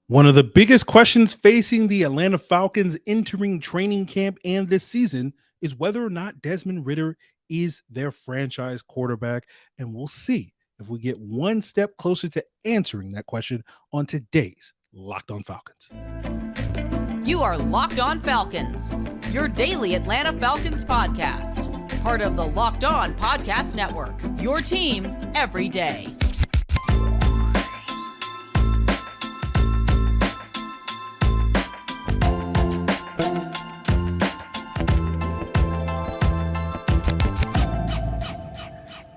One of the biggest questions facing the Atlanta Falcons entering training camp and this season is whether or not Desmond Ridder is their franchise quarterback. And we'll see if we get one step closer to answering that question on today's Locked On Falcons. You are Locked On Falcons, your daily Atlanta Falcons podcast. Part of the Locked On Podcast Network, your team every day.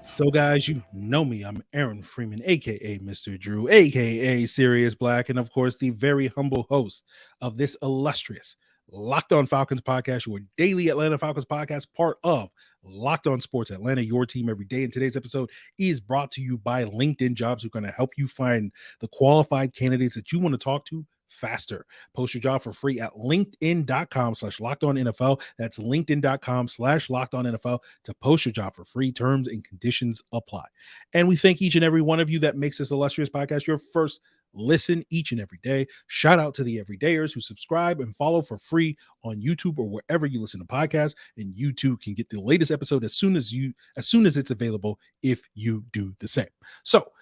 So, guys, you know me. I'm Aaron Freeman, aka Mr. Drew, aka Sirius Black, and of course, the very humble host of this illustrious Locked On Falcons podcast, your daily Atlanta Falcons podcast, part of Locked On Sports Atlanta, your team every day. And today's episode is brought to you by LinkedIn Jobs, who are going to help you find the qualified candidates that you want to talk to faster. Post your job for free at linkedin.com/lockedonnfl. That's linkedin.com/lockedonnfl to post your job for free. Terms and conditions apply. And we thank each and every one of you that makes this illustrious podcast your first listen each and every day. Shout out to the everydayers who subscribe and follow for free on YouTube or wherever you listen to podcasts. And you too can get the latest episode as soon as it's available if you do the same. So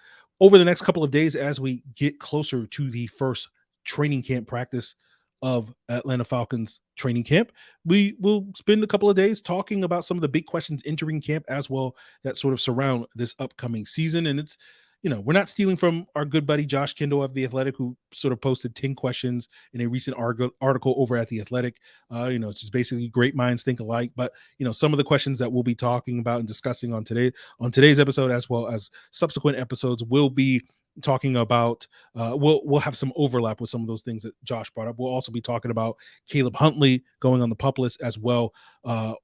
over the next couple of days, as we get closer to the first training camp practice of Atlanta Falcons training camp, we will spend a couple of days talking about some of the big questions entering camp as well that sort of surround this upcoming season. And it's, we're not stealing from our good buddy Josh Kendall of The Athletic, who sort of posted 10 questions in a recent article over at The Athletic. It's just basically great minds think alike. But, some of the questions that we'll be talking about and discussing on today's episode, as well as subsequent episodes, will be talking about we'll have some overlap with some of those things that Josh brought up. We'll also be talking about Caleb Huntley going on the PUP list as well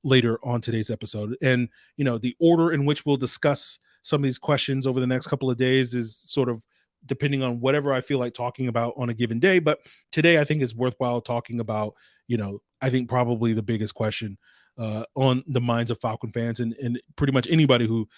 later on today's episode. And the order in which we'll discuss some of these questions over the next couple of days is sort of depending on whatever I feel like talking about on a given day. But today I think it's worthwhile talking about, I think probably the biggest question on the minds of Falcon fans and pretty much anybody who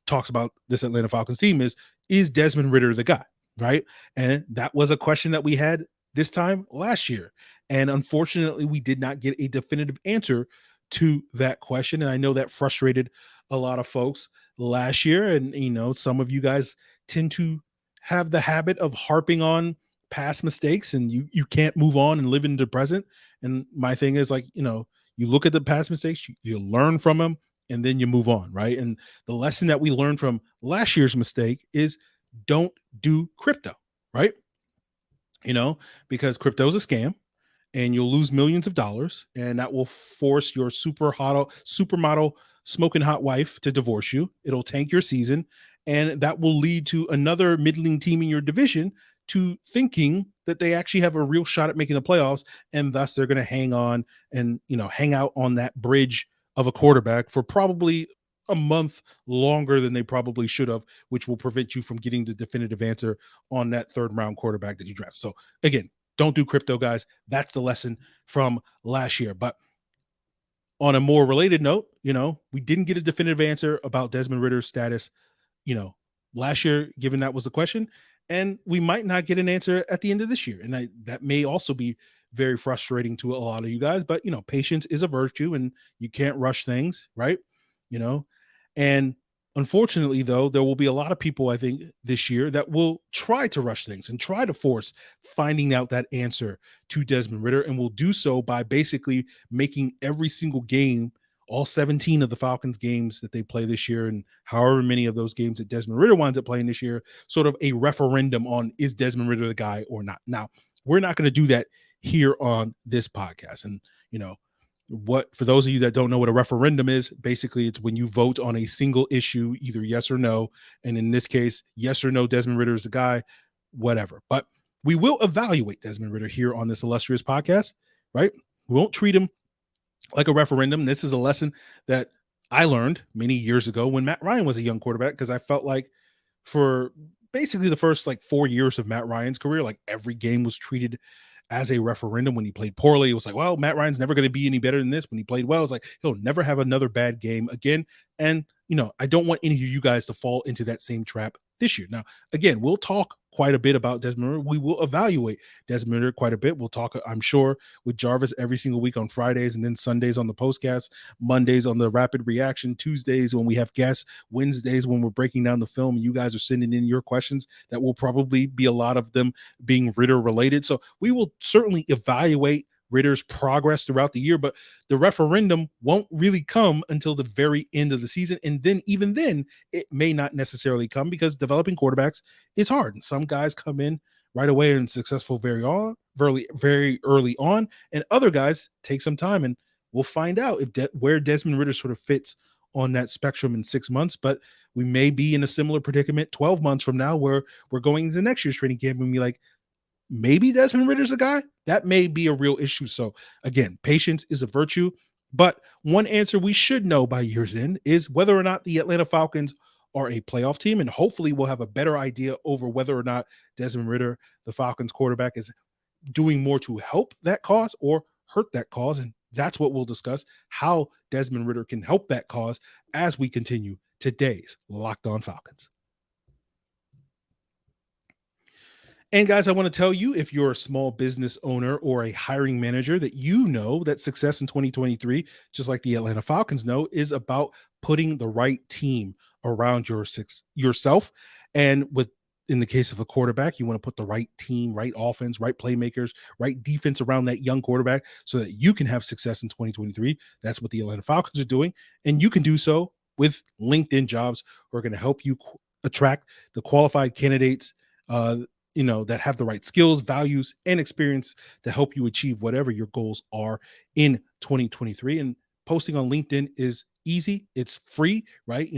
talks about this Atlanta Falcons team is Desmond Ridder the guy, right? And that was a question that we had this time last year. And unfortunately, we did not get a definitive answer to that question. And I know that frustrated a lot of folks last year. And, some of you guys tend to have the habit of harping on past mistakes and you can't move on and live in the present. And my thing is like, you look at the past mistakes, you learn from them, and then you move on, right? And the lesson that we learned from last year's mistake is don't do crypto, right? Because crypto is a scam and you'll lose millions of dollars, and that will force your supermodel smoking hot wife to divorce you. It'll tank your season, and that will lead to another middling team in your division to thinking that they actually have a real shot at making the playoffs, and thus they're going to hang on and hang out on that bridge of a quarterback for probably a month longer than they probably should have, which will prevent you from getting the definitive answer on that third round quarterback that you draft. So again, don't do crypto, guys. That's the lesson from last year. But on a more related note, we didn't get a definitive answer about Desmond Ridder's status, last year, given that was the question. And we might not get an answer at the end of this year. And that may also be very frustrating to a lot of you guys. But, patience is a virtue and you can't rush things, right? And unfortunately, though, there will be a lot of people, I think, this year that will try to rush things and try to force finding out that answer to Desmond Ridder, and will do so by basically making every single game, all 17 of the Falcons games that they play this year, and however many of those games that Desmond Ridder winds up playing this year, sort of a referendum on is Desmond Ridder the guy or not. Now, we're not going to do that here on this podcast. And, for those of you that don't know what a referendum is, basically it's when you vote on a single issue, either yes or no. And in this case, yes or no, Desmond Ridder is the guy, whatever. But we will evaluate Desmond Ridder here on this illustrious podcast, right? We won't treat him like a referendum. This is a lesson that I learned many years ago when Matt Ryan was a young quarterback, because I felt like for basically the first 4 years of Matt Ryan's career, every game was treated as a referendum. When he played poorly, it was like, well, Matt Ryan's never going to be any better than this. When he played well, it's like, he'll never have another bad game again. And, I don't want any of you guys to fall into that same trap this year. Now, again, we'll talk quite a bit about Desmond Ridder. We will evaluate Desmond Ridder quite a bit. We'll talk, I'm sure, with Jarvis every single week on Fridays, and then Sundays on the postcast, Mondays on the rapid reaction, Tuesdays when we have guests, Wednesdays when we're breaking down the film. You guys are sending in your questions. That will probably be a lot of them being Ridder related. So we will certainly evaluate Ridder's progress throughout the year, but the referendum won't really come until the very end of the season. And then even then, it may not necessarily come because developing quarterbacks is hard. And some guys come in right away and successful very early on, and other guys take some time. And we'll find out if where Desmond Ridder sort of fits on that spectrum in 6 months. But we may be in a similar predicament 12 months from now where we're going into next year's training camp and be like, maybe Desmond Ridder's a guy. That may be a real issue. So again, patience is a virtue. But one answer we should know by year's end is whether or not the Atlanta Falcons are a playoff team. And hopefully we'll have a better idea over whether or not Desmond Ridder, the Falcons quarterback, is doing more to help that cause or hurt that cause. And that's what we'll discuss, how Desmond Ridder can help that cause as we continue today's Locked On Falcons. And guys, I want to tell you, if you're a small business owner or a hiring manager, that you know that success in 2023, just like the Atlanta Falcons know, is about putting the right team around yourself. And in the case of a quarterback, you want to put the right team, right offense, right playmakers, right defense around that young quarterback so that you can have success in 2023. That's what the Atlanta Falcons are doing. And you can do so with LinkedIn Jobs, who are going to help you attract the qualified candidates that have the right skills, values, and experience to help you achieve whatever your goals are in 2023. And posting on LinkedIn is easy. It's free, right?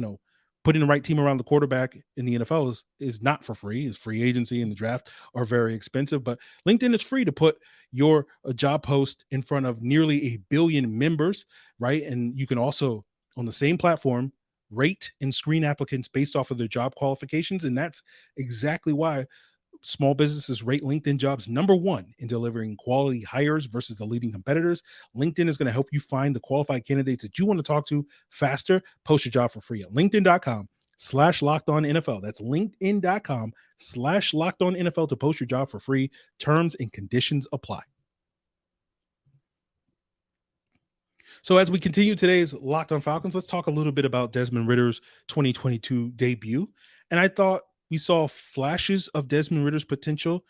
Putting the right team around the quarterback in the NFL is not for free. It's free agency and the draft are very expensive, but LinkedIn is free to put your job post in front of nearly 1 billion members, right? And you can also, on the same platform, rate and screen applicants based off of their job qualifications. And that's exactly why small businesses rate LinkedIn Jobs #1 in delivering quality hires versus the leading competitors. LinkedIn is going to help you find the qualified candidates that you want to talk to faster. Post your job for free at linkedin.com/LockedOnNFL. That's linkedin.com/LockedOnNFL to post your job for free. Terms and conditions apply. So as we continue today's Locked On Falcons, let's talk a little bit about Desmond Ridder's 2022 debut. And I thought we saw flashes of Desmond Ridder's potential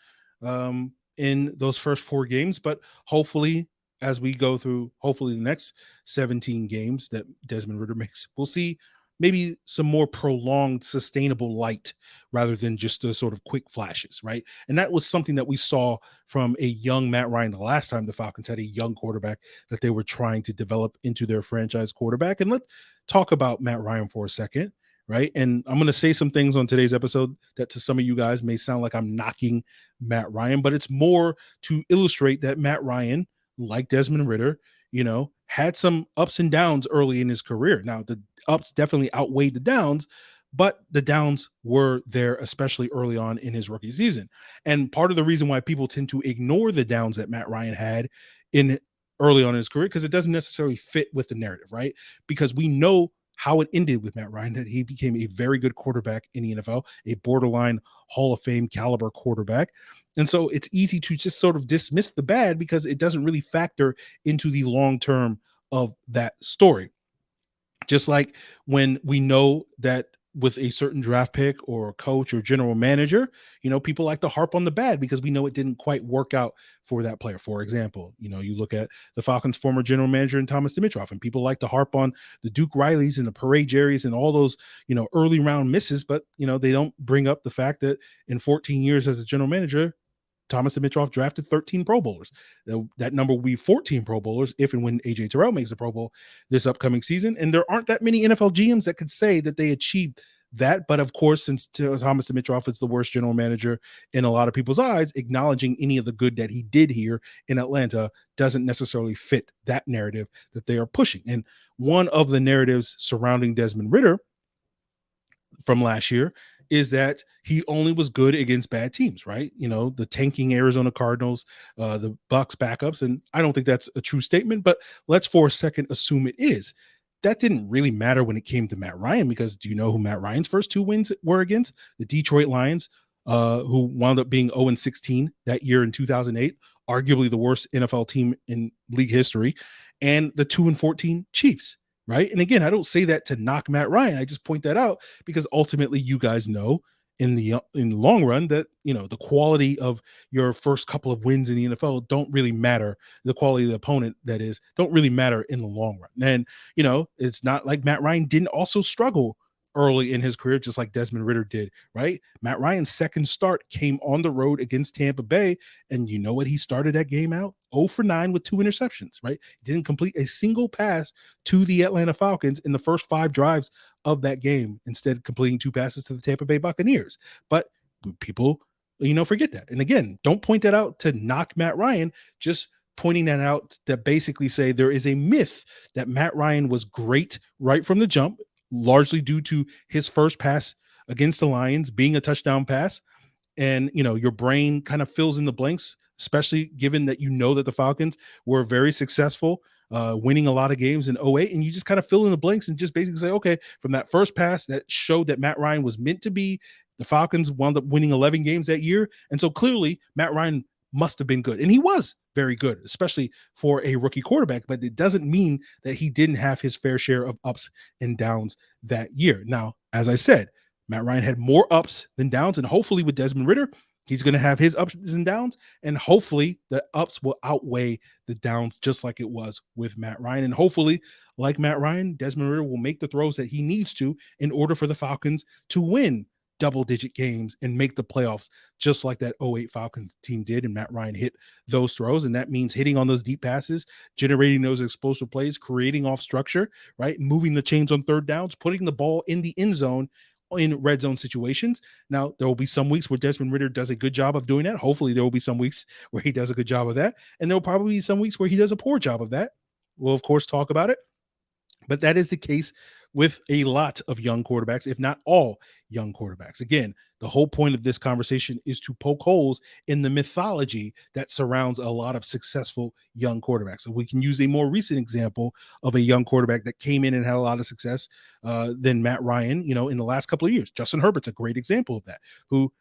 in those first 4 games, but hopefully as we go through, the next 17 games that Desmond Ridder makes, we'll see maybe some more prolonged, sustainable light rather than just the sort of quick flashes, right? And that was something that we saw from a young Matt Ryan the last time the Falcons had a young quarterback that they were trying to develop into their franchise quarterback. And let's talk about Matt Ryan for a second. Right. And I'm going to say some things on today's episode that to some of you guys may sound like I'm knocking Matt Ryan, but it's more to illustrate that Matt Ryan, like Desmond Ridder, had some ups and downs early in his career. Now, the ups definitely outweighed the downs, but the downs were there, especially early on in his rookie season. And part of the reason why people tend to ignore the downs that Matt Ryan had early on in his career, because it doesn't necessarily fit with the narrative, right? Because we know how it ended with Matt Ryan, that he became a very good quarterback in the NFL, a borderline Hall of Fame caliber quarterback. And so it's easy to just sort of dismiss the bad because it doesn't really factor into the long term of that story. Just like when we know that with a certain draft pick or coach or general manager, people like to harp on the bad because we know it didn't quite work out for that player. For example, you look at the Falcons' former general manager and Thomas Dimitroff, and people like to harp on the Duke Rileys and the Parade Jerrys and all those, early round misses, but, they don't bring up the fact that in 14 years as a general manager, Thomas Dimitroff drafted 13 Pro Bowlers. That number will be 14 Pro Bowlers if and when A.J. Terrell makes a Pro Bowl this upcoming season. And there aren't that many NFL GMs that could say that they achieved that. But of course, since Thomas Dimitroff is the worst general manager in a lot of people's eyes, acknowledging any of the good that he did here in Atlanta doesn't necessarily fit that narrative that they are pushing. And one of the narratives surrounding Desmond Ridder from last year is that he only was good against bad teams, right? The tanking Arizona Cardinals, the Bucs backups. And I don't think that's a true statement, but let's for a second assume it is. That didn't really matter when it came to Matt Ryan, because do you know who Matt Ryan's first 2 wins were against? The Detroit Lions, who wound up being 0-16 that year in 2008, arguably the worst NFL team in league history, and the 2-14 Chiefs. Right. And again, I don't say that to knock Matt Ryan. I just point that out because ultimately you guys know in the long run that, the quality of your first couple of wins in the NFL don't really matter. The quality of the opponent, that is, don't really matter in the long run. And, it's not like Matt Ryan didn't also struggle early in his career, just like Desmond Ridder did, right? Matt Ryan's second start came on the road against Tampa Bay. And you know what? He started that game out 0 for 9 with 2 interceptions, right? He didn't complete a single pass to the Atlanta Falcons in the first 5 drives of that game, instead completing 2 passes to the Tampa Bay Buccaneers. But people, forget that. And again, don't point that out to knock Matt Ryan, just pointing that out to basically say there is a myth that Matt Ryan was great right from the jump, largely due to his first pass against the Lions being a touchdown pass. And, your brain kind of fills in the blanks, especially given that that the Falcons were very successful, winning a lot of games in 2008. And you just kind of fill in the blanks and just basically say, okay, from that first pass that showed that Matt Ryan was meant to be, the Falcons wound up winning 11 games that year. And so clearly Matt Ryan must have been good. And he was very good, especially for a rookie quarterback, but it doesn't mean that he didn't have his fair share of ups and downs that year. Now, as I said, Matt Ryan had more ups than downs, and hopefully with Desmond Ridder, he's going to have his ups and downs, and hopefully the ups will outweigh the downs, just like it was with Matt Ryan. And hopefully, like Matt Ryan, Desmond Ridder will make the throws that he needs to in order for the Falcons to win double-digit games and make the playoffs, just like that 2008 Falcons team did. And Matt Ryan hit those throws, and that means hitting on those deep passes, generating those explosive plays, creating off structure, right? Moving the chains on third downs, putting the ball in the end zone in red zone situations. Now, there will be some weeks where Desmond Ridder does a good job of doing that. Hopefully there will be some weeks where he does a good job of that. And there will probably be some weeks where he does a poor job of that. We'll, of course, talk about it. But that is the case with a lot of young quarterbacks, if not all young quarterbacks. Again, the whole point of this conversation is to poke holes in the mythology that surrounds a lot of successful young quarterbacks. So we can use a more recent example of a young quarterback that came in and had a lot of success than Matt Ryan, in the last couple of years. Justin Herbert's a great example of that, who,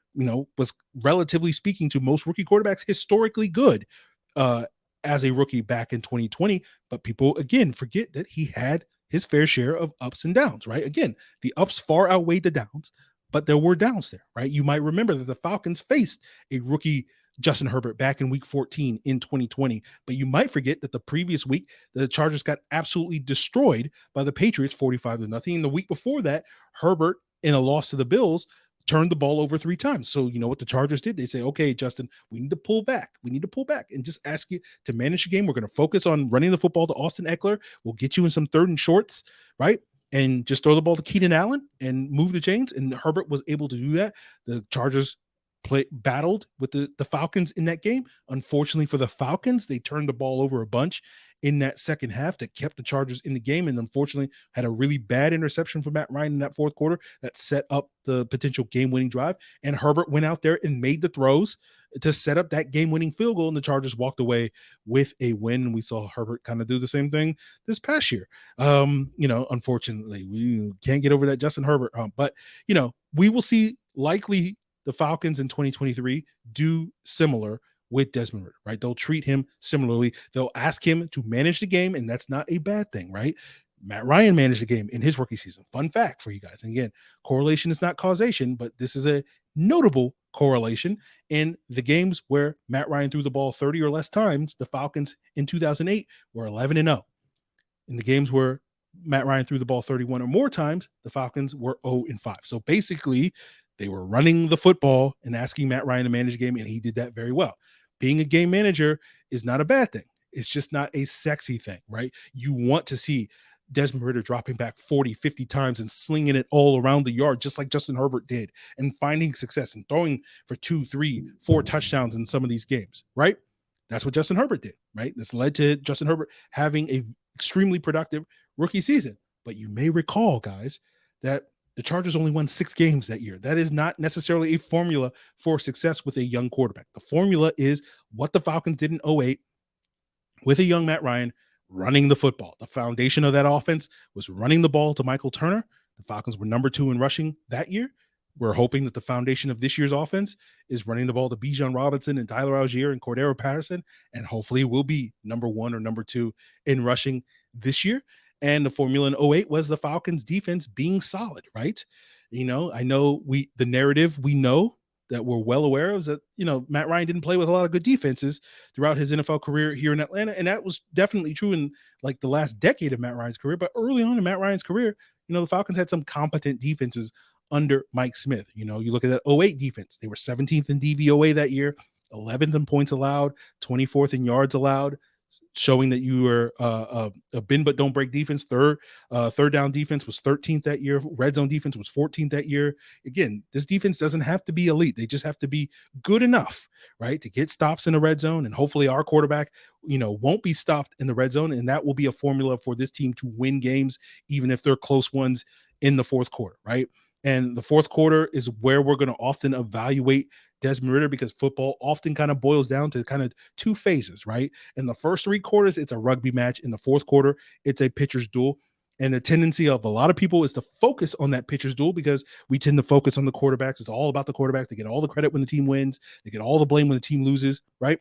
was relatively speaking to most rookie quarterbacks historically good as a rookie back in 2020. But people, again, forget that he had his fair share of ups and downs, right? Again, the ups far outweighed the downs, but there were downs there, right? You might remember that the Falcons faced a rookie Justin Herbert back in week 14 in 2020, but you might forget that the previous week, the Chargers got absolutely destroyed by the Patriots 45-0. And the week before that, Herbert, in a loss to the Bills, turned the ball over 3 times. So you know what the Chargers did? They say, okay, Justin, we need to pull back. We need to pull back and just ask you to manage the game. We're going to focus on running the football to Austin Eckler. We'll get you in some 3rd and shorts, right? And just throw the ball to Keenan Allen and move the chains. And Herbert was able to do that. The Chargers battled with the Falcons in that game. Unfortunately for the Falcons, they turned the ball over a bunch in that second half that kept the Chargers in the game, and unfortunately had a really bad interception from Matt Ryan in that fourth quarter that set up the potential game-winning drive. And Herbert went out there and made the throws to set up that game-winning field goal, and the Chargers walked away with a win. And we saw Herbert kind of do the same thing this past year. Unfortunately, we can't get over that Justin Herbert hump, but we will see likely the Falcons in 2023 do similar with Desmond Ridder, right? They'll treat him similarly. They'll ask him to manage the game, and that's not a bad thing, right? Matt Ryan managed the game in his rookie season. Fun fact for you guys. And again, correlation is not causation, but this is a notable correlation. In the games where Matt Ryan threw the ball 30 or less times, the Falcons in 2008 were 11-0. In the games where Matt Ryan threw the ball 31 or more times, the Falcons were 0-5. So basically, they were running the football and asking Matt Ryan to manage the game, and he did that very well. Being a game manager is not a bad thing. It's just not a sexy thing, right? You want to see Desmond Ridder dropping back 40, 50 times and slinging it all around the yard, just like Justin Herbert did, and finding success and throwing for 2, 3, 4 touchdowns in some of these games, right? That's what Justin Herbert did, right? This led to Justin Herbert having a extremely productive rookie season. But you may recall, guys, that the Chargers only won 6 games that year. That is not necessarily a formula for success with a young quarterback. The formula is what the Falcons did in 2008 with a young Matt Ryan running the football. The foundation of that offense was running the ball to Michael Turner. The Falcons were number 2 in rushing that year. We're hoping that the foundation of this year's offense is running the ball to Bijan Robinson and Tyler Algier and Cordero Patterson, and hopefully we'll be number 1 or number 2 in rushing this year. And the formula in '08 was the Falcons defense being solid, right? I know the narrative we know that we're well aware of is that, Matt Ryan didn't play with a lot of good defenses throughout his NFL career here in Atlanta. And that was definitely true in like the last decade of Matt Ryan's career. But early on in Matt Ryan's career, the Falcons had some competent defenses under Mike Smith. You look at that '08 defense, they were 17th in DVOA that year, 11th in points allowed, 24th in yards allowed, showing that you were a bend but don't break defense. Third down defense was 13th that year. Red zone defense was 14th that year. Again, this defense doesn't have to be elite. They just have to be good enough, right, to get stops in the red zone. And hopefully our quarterback, won't be stopped in the red zone. And that will be a formula for this team to win games, even if they're close ones in the fourth quarter, right? And the fourth quarter is where we're going to often evaluate Desmond Ridder, because football often kind of boils down to kind of two phases, right? In the first 3 quarters, it's a rugby match. In the fourth quarter, it's a pitcher's duel. And the tendency of a lot of people is to focus on that pitcher's duel because we tend to focus on the quarterbacks. It's all about the quarterbacks. They get all the credit when the team wins. They get all the blame when the team loses, right?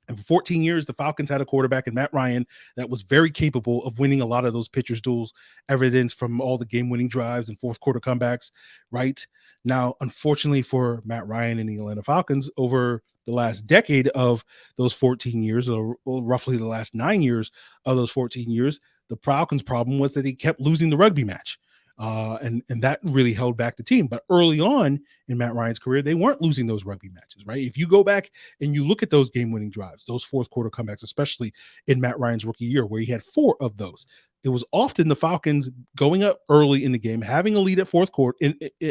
And for 14 years, the Falcons had a quarterback in Matt Ryan that was very capable of winning a lot of those pitchers' duels, evidence from all the game-winning drives and fourth quarter comebacks, right? Now, unfortunately for Matt Ryan and the Atlanta Falcons, over the last decade of those 14 years, or roughly the last 9 years of those 14 years, the Falcons' problem was that they kept losing the rugby match. And that really held back the team. But early on in Matt Ryan's career, they weren't losing those rugby matches, right? If you go back and you look at those game-winning drives, those fourth quarter comebacks, especially in Matt Ryan's rookie year, where he had 4 of those, it was often the Falcons going up early in the game, having a lead at fourth quarter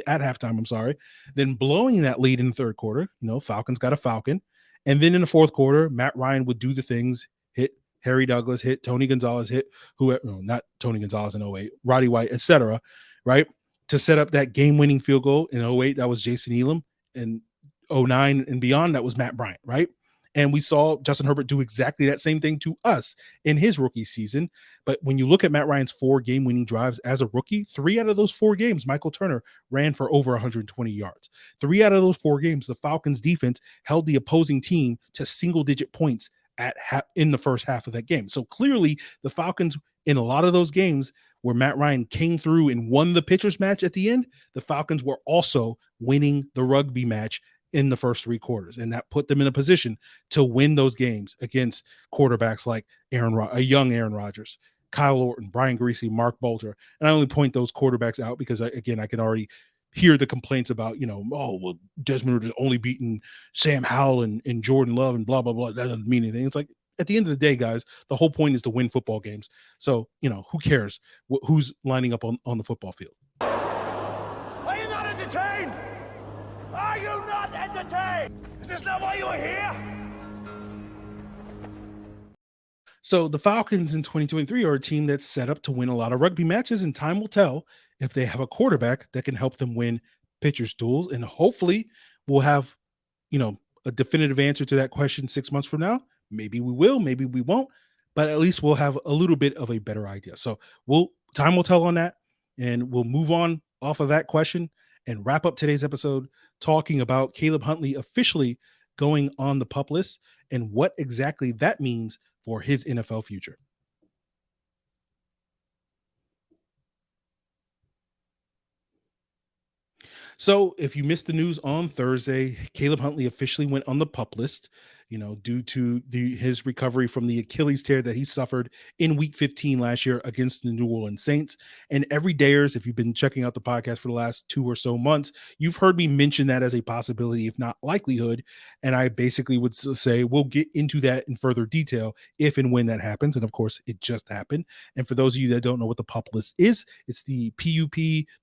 at halftime, then blowing that lead in the third quarter. Falcons got a Falcon. And then in the fourth quarter, Matt Ryan would do the things, hit Harry Douglas, hit Tony Gonzalez, not Tony Gonzalez in '08, Roddy White, etc., right? To set up that game-winning field goal in '08, that was Jason Elam. In '09 and beyond, that was Matt Bryant, right? And we saw Justin Herbert do exactly that same thing to us in his rookie season. But when you look at Matt Ryan's 4 game-winning drives as a rookie, 3 out of those 4 games, Michael Turner ran for over 120 yards. 3 out of those 4 games, the Falcons defense held the opposing team to single-digit points in the first half of that game. So clearly the Falcons, in a lot of those games where Matt Ryan came through and won the pitchers match at the end, the Falcons were also winning the rugby match in the first 3 quarters. And that put them in a position to win those games against quarterbacks like a young Aaron Rodgers, Kyle Orton, Brian Griese, Mark Bolter. And I only point those quarterbacks out because I can already hear the complaints about, Desmond Ridder's only beaten Sam Howell and Jordan Love and blah, blah, blah. That doesn't mean anything. It's like, at the end of the day, guys, the whole point is to win football games. So, who cares who's lining up on the football field? Are you not entertained? Are you not entertained? Is this not why you are here? So the Falcons in 2023 are a team that's set up to win a lot of rugby matches, and time will tell if they have a quarterback that can help them win pitchers' duels. And hopefully we'll have, a definitive answer to that question 6 months from now. Maybe we will, maybe we won't, but at least we'll have a little bit of a better idea. So time will tell on that, and we'll move on off of that question and wrap up today's episode talking about Caleb Huntley officially going on the PUP list and what exactly that means for his NFL future. So if you missed the news on Thursday, Caleb Huntley officially went on the PUP list, due to his recovery from the Achilles tear that he suffered in week 15 last year against the New Orleans Saints. And everydayers, if you've been checking out the podcast for the last 2 or so months, you've heard me mention that as a possibility, if not likelihood. And I basically would say we'll get into that in further detail if and when that happens. And of course, it just happened. And for those of you that don't know what the PUP list is, it's the PUP,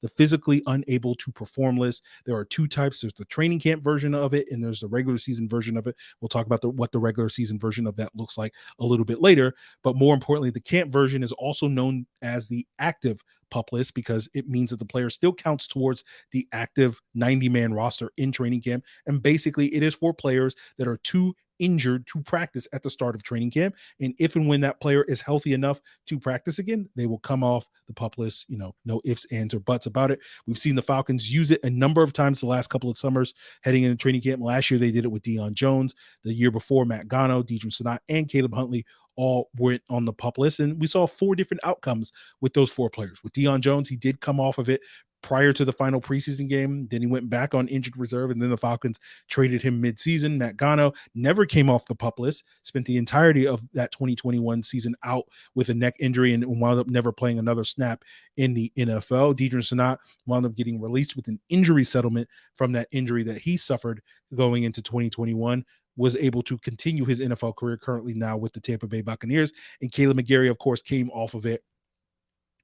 the physically unable to perform list. There are 2 types. There's the training camp version of it, and there's the regular season version of it. We'll talk about what the regular season version of that looks like a little bit later. But more importantly, the camp version is also known as the active PUP list because it means that the player still counts towards the active 90-man roster in training camp. And basically it is for players that are too injured to practice at the start of training camp. And if and when that player is healthy enough to practice again, they will come off the PUP list, no ifs, ands, or buts about it. We've seen the Falcons use it a number of times the last couple of summers heading into training camp. Last year, they did it with Deion Jones. The year before, Matt Gano, Desmond Ridder, and Caleb Huntley all went on the PUP list. And we saw 4 different outcomes with those 4 players. With Deion Jones, he did come off of it prior to the final preseason game. Then he went back on injured reserve, and then the Falcons traded him midseason. Matt Gano never came off the PUP list, spent the entirety of that 2021 season out with a neck injury and wound up never playing another snap in the NFL. Desmond Ridder wound up getting released with an injury settlement from that injury that he suffered going into 2021. Was able to continue his NFL career currently now with the Tampa Bay Buccaneers. And Caleb McGarry, of course, came off of it,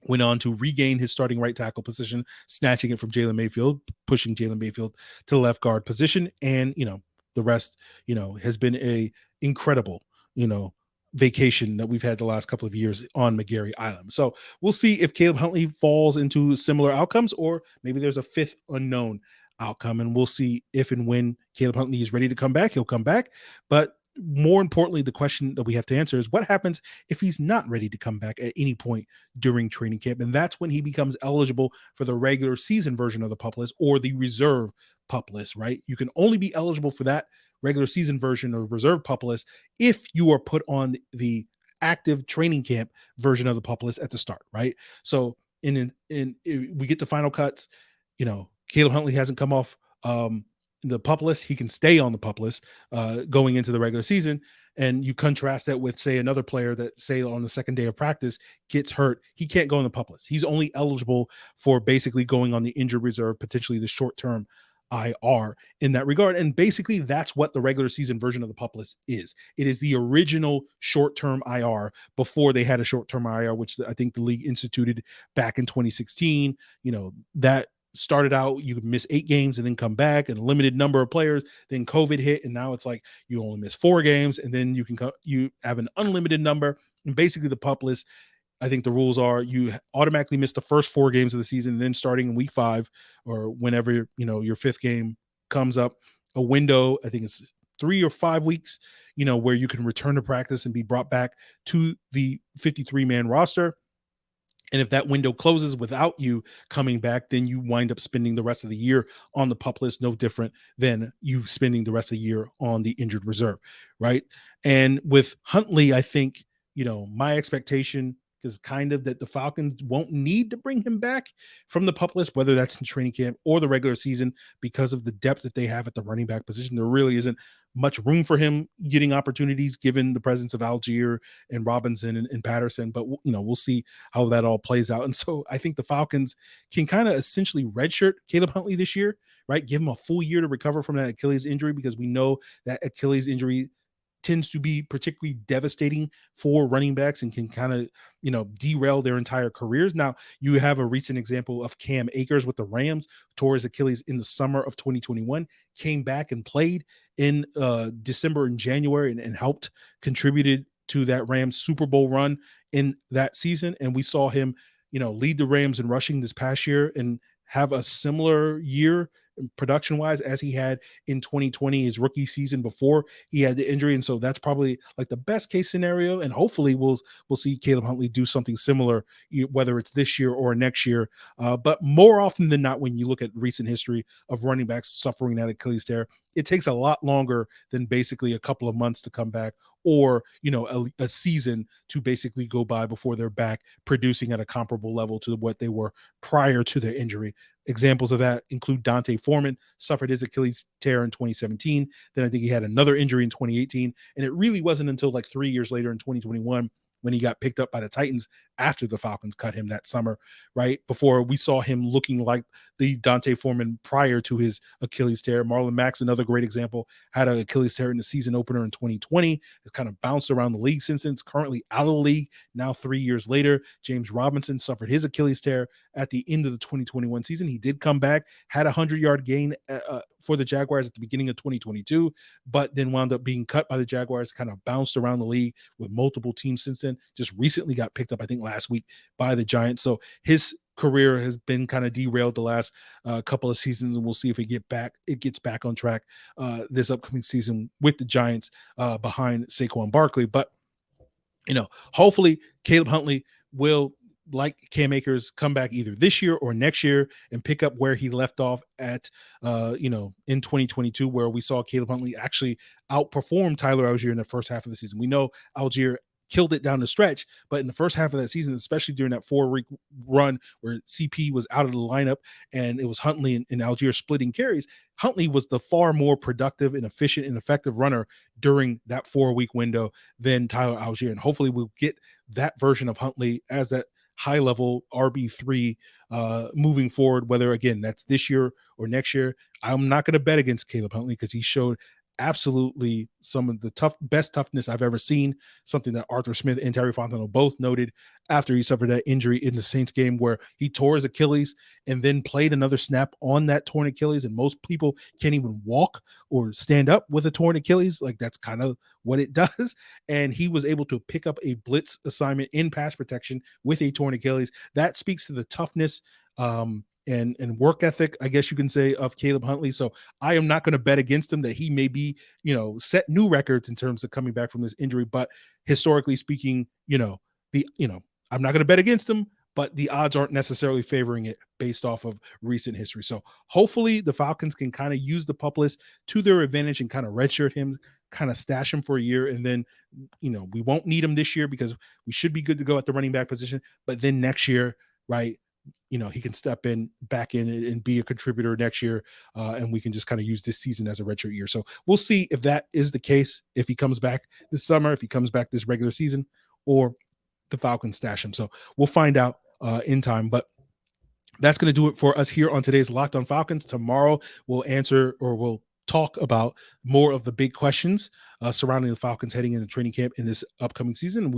went on to regain his starting right tackle position, snatching it from Jalen Mayfield, pushing Jalen Mayfield to the left guard position. And, the rest, has been a incredible, vacation that we've had the last couple of years on McGarry Island. So we'll see if Caleb Huntley falls into similar outcomes, or maybe there's a 5th unknown outcome. And we'll see if and when Caleb Huntley is ready to come back, he'll come back. But more importantly, the question that we have to answer is what happens if he's not ready to come back at any point during training camp? And that's when he becomes eligible for the regular season version of the PUP list or the reserve PUP list, right? You can only be eligible for that regular season version or reserve PUP list if you are put on the active training camp version of the PUP list at the start, right? So in we get to final cuts, Caleb Huntley hasn't come off the PUP list. He can stay on the PUP list going into the regular season. And you contrast that with, say, another player that, say, on the second day of practice gets hurt. He can't go on the PUP list. He's only eligible for basically going on the injured reserve, potentially the short-term IR in that regard. And basically that's what the regular season version of the PUP list is. It is the original short-term IR before they had a short-term IR, which I think the league instituted back in 2016. That started out, you could miss 8 games and then come back, and a limited number of players. Then COVID hit, and now it's like you only miss 4 games, and then you have an unlimited number. And basically, the PUP list, I think the rules are you automatically miss the first 4 games of the season, and then starting in week 5 or whenever your 5th game comes up, a window, I think it's 3 or 5 weeks, where you can return to practice and be brought back to the 53-man roster. And if that window closes without you coming back, then you wind up spending the rest of the year on the PUP list, no different than you spending the rest of the year on the injured reserve, right? And with Huntley, I think, my expectation is kind of that the Falcons won't need to bring him back from the PUP list, whether that's in training camp or the regular season, because of the depth that they have at the running back position. There really isn't much room for him getting opportunities given the presence of Algier and Robinson and Patterson, but we'll see how that all plays out. And so I think the Falcons can kind of essentially redshirt Caleb Huntley this year, right? Give him a full year to recover from that Achilles injury, because we know that Achilles injury tends to be particularly devastating for running backs and can kind of, derail their entire careers. Now, you have a recent example of Cam Akers with the Rams, tore his Achilles in the summer of 2021, came back and played in December and January and helped contributed to that Rams Super Bowl run in that season. And we saw him, lead the Rams in rushing this past year and have a similar year production wise as he had in 2020, his rookie season before he had the injury. And so that's probably like the best case scenario. And hopefully we'll see Caleb Huntley do something similar, whether it's this year or next year. But more often than not, when you look at recent history of running backs suffering that Achilles tear, it takes a lot longer than basically a couple of months to come back, or a season to basically go by before they're back producing at a comparable level to what they were prior to their injury. Examples of that include Dante Foreman, suffered his Achilles tear in 2017. Then I think he had another injury in 2018. And it really wasn't until like 3 years later in 2021 when he got picked up by the Titans after the Falcons cut him that summer, right? Before we saw him looking like the Dante Foreman prior to his Achilles tear. Marlon Mack's another great example, had an Achilles tear in the season opener in 2020. It's kind of bounced around the league since then. It's currently out of the league now 3 years later. James Robinson suffered his Achilles tear at the end of the 2021 season. He did come back, had a 100-yard gain for the Jaguars at the beginning of 2022, but then wound up being cut by the Jaguars, kind of bounced around the league with multiple teams since then. Just recently got picked up, I think last week, by the Giants. So his career has been kind of derailed the last couple of seasons, and we'll see if it gets back on track this upcoming season with the Giants behind Saquon Barkley. But hopefully Caleb Huntley will, like Cam Akers, come back either this year or next year and pick up where he left off at, in 2022, where we saw Caleb Huntley actually outperform Tyler Algier in the first half of the season. We know Algier killed it down the stretch, but in the first half of that season, especially during that 4-week run where CP was out of the lineup and it was Huntley and Algier splitting carries, Huntley was the far more productive and efficient and effective runner during that 4-week window than Tyler Algier. And hopefully we'll get that version of Huntley as that high level RB3 moving forward, whether again that's this year or next year. I'm not going to bet against Caleb Huntley because he showed absolutely some of the best toughness I've ever seen, something that Arthur Smith and Terry Fontenot both noted after he suffered that injury in the Saints game where he tore his Achilles and then played another snap on that torn Achilles. And most people can't even walk or stand up with a torn Achilles. Like, that's kind of what it does. And he was able to pick up a blitz assignment in pass protection with a torn Achilles. That speaks to the toughness and work ethic, I guess you can say, of Caleb Huntley. So I am not going to bet against him that he may be, set new records in terms of coming back from this injury. But historically speaking, I'm not going to bet against him, but the odds aren't necessarily favoring it based off of recent history. So hopefully the Falcons can kind of use the pup list to their advantage and kind of redshirt him, kind of stash him for a year. And then, we won't need him this year because we should be good to go at the running back position. But then next year, right, he can step back in and be a contributor next year. And we can just kind of use this season as a redshirt year. So we'll see if that is the case, if he comes back this summer, if he comes back this regular season, or the Falcons stash him. So we'll find out in time. But that's going to do it for us here on today's Locked On Falcons. Tomorrow we'll talk about more of the big questions surrounding the Falcons heading into training camp in this upcoming season.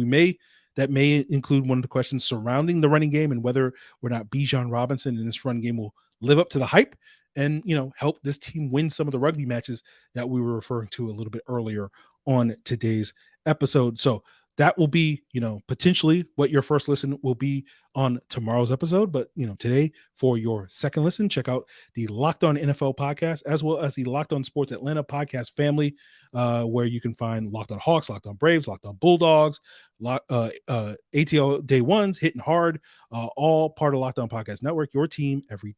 That may include one of the questions surrounding the running game and whether or not Bijan Robinson in this run game will live up to the hype and, help this team win some of the rugby matches that we were referring to a little bit earlier on today's episode. So that will be, potentially what your first listen will be on tomorrow's episode. But, today for your second listen, check out the Locked On NFL podcast, as well as the Locked On Sports Atlanta podcast family, where you can find Locked On Hawks, Locked On Braves, Locked On Bulldogs, ATL Day Ones, Hitting Hard, all part of Locked On Podcast Network, your team every day.